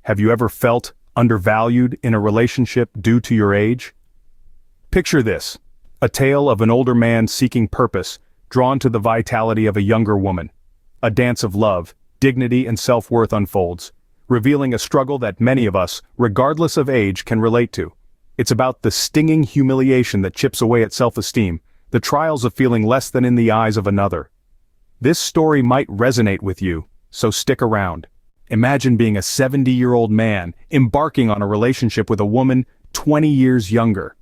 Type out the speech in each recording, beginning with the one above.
Have you ever felt undervalued in a relationship due to your age? Picture this, a tale of an older man seeking purpose, drawn to the vitality of a younger woman. A dance of love, dignity, and self-worth unfolds, revealing a struggle that many of us, regardless of age, can relate to. It's about the stinging humiliation that chips away at self-esteem, the trials of feeling less than in the eyes of another. This story might resonate with you, so stick around. Imagine being a 70-year-old man embarking on a relationship with a woman 20 years younger.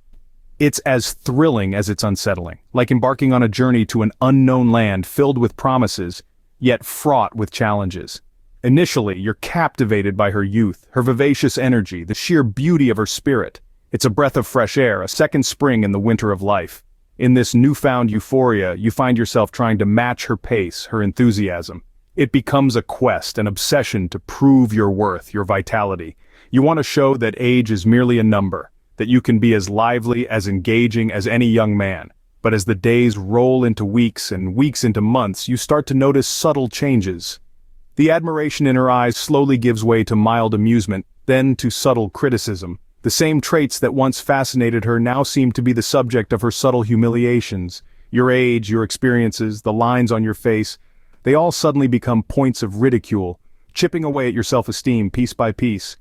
It's as thrilling as it's unsettling, like embarking on a journey to an unknown land filled with promises, yet fraught with challenges. Initially, you're captivated by her youth, her vivacious energy, the sheer beauty of her spirit. It's a breath of fresh air, a second spring in the winter of life. In this newfound euphoria, you find yourself trying to match her pace, her enthusiasm. It becomes a quest, an obsession to prove your worth, your vitality. You want to show that age is merely a number, that you can be as lively, as engaging as any young man. But as the days roll into weeks and weeks into months, you start to notice subtle changes. The admiration in her eyes slowly gives way to mild amusement, then to subtle criticism. The same traits that once fascinated her now seem to be the subject of her subtle humiliations. Your age, your experiences, the lines on your face, they all suddenly become points of ridicule, chipping away at your self-esteem piece by piece.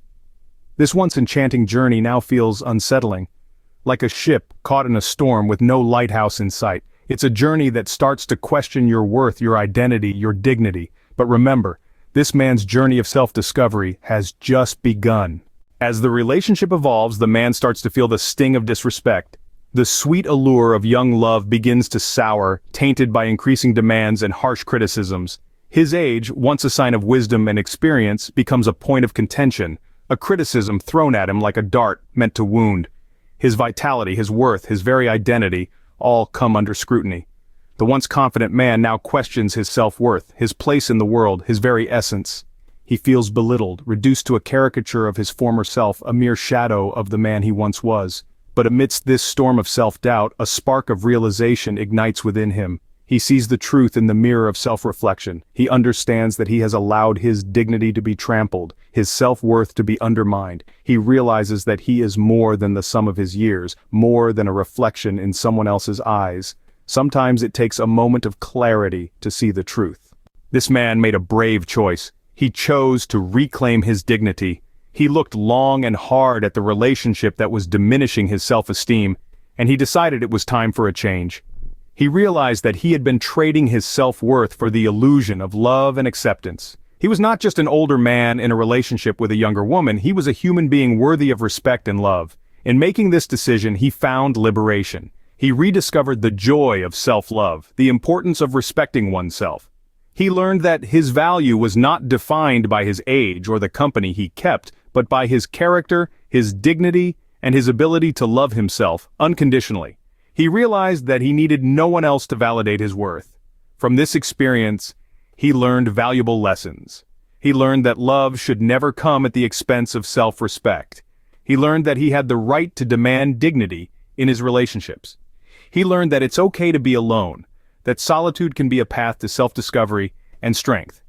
This once enchanting journey now feels unsettling. Like a ship caught in a storm with no lighthouse in sight. It's a journey that starts to question your worth, your identity, your dignity. But remember, this man's journey of self-discovery has just begun. As the relationship evolves, the man starts to feel the sting of disrespect. The sweet allure of young love begins to sour, tainted by increasing demands and harsh criticisms. His age, once a sign of wisdom and experience, becomes a point of contention, a criticism thrown at him like a dart meant to wound. His vitality, his worth, his very identity, all come under scrutiny. The once confident man now questions his self-worth, his place in the world, his very essence. He feels belittled, reduced to a caricature of his former self, a mere shadow of the man he once was. But amidst this storm of self-doubt, a spark of realization ignites within him. He sees the truth in the mirror of self-reflection. He understands that he has allowed his dignity to be trampled, his self-worth to be undermined. He realizes that he is more than the sum of his years, more than a reflection in someone else's eyes. Sometimes it takes a moment of clarity to see the truth. This man made a brave choice. He chose to reclaim his dignity. He looked long and hard at the relationship that was diminishing his self-esteem, and he decided it was time for a change. He realized that he had been trading his self-worth for the illusion of love and acceptance. He was not just an older man in a relationship with a younger woman, he was a human being worthy of respect and love. In making this decision, he found liberation. He rediscovered the joy of self-love, the importance of respecting oneself. He learned that his value was not defined by his age or the company he kept, but by his character, his dignity, and his ability to love himself unconditionally. He realized that he needed no one else to validate his worth. From this experience, he learned valuable lessons. He learned that love should never come at the expense of self-respect. He learned that he had the right to demand dignity in his relationships. He learned that it's okay to be alone, that solitude can be a path to self-discovery and strength.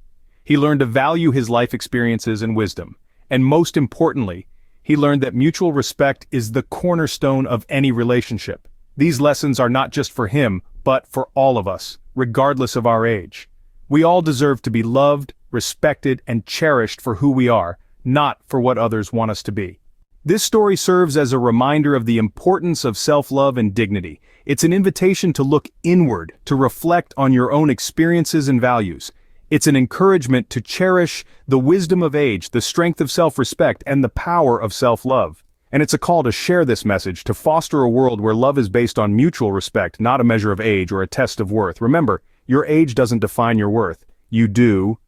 He learned to value his life experiences and wisdom. And most importantly, he learned that mutual respect is the cornerstone of any relationship. These lessons are not just for him, but for all of us, regardless of our age. We all deserve to be loved, respected, and cherished for who we are, not for what others want us to be. This story serves as a reminder of the importance of self-love and dignity. It's an invitation to look inward, to reflect on your own experiences and values. It's an encouragement to cherish the wisdom of age, the strength of self-respect, and the power of self-love. And it's a call to share this message, to foster a world where love is based on mutual respect, not a measure of age or a test of worth. Remember, your age doesn't define your worth. You do,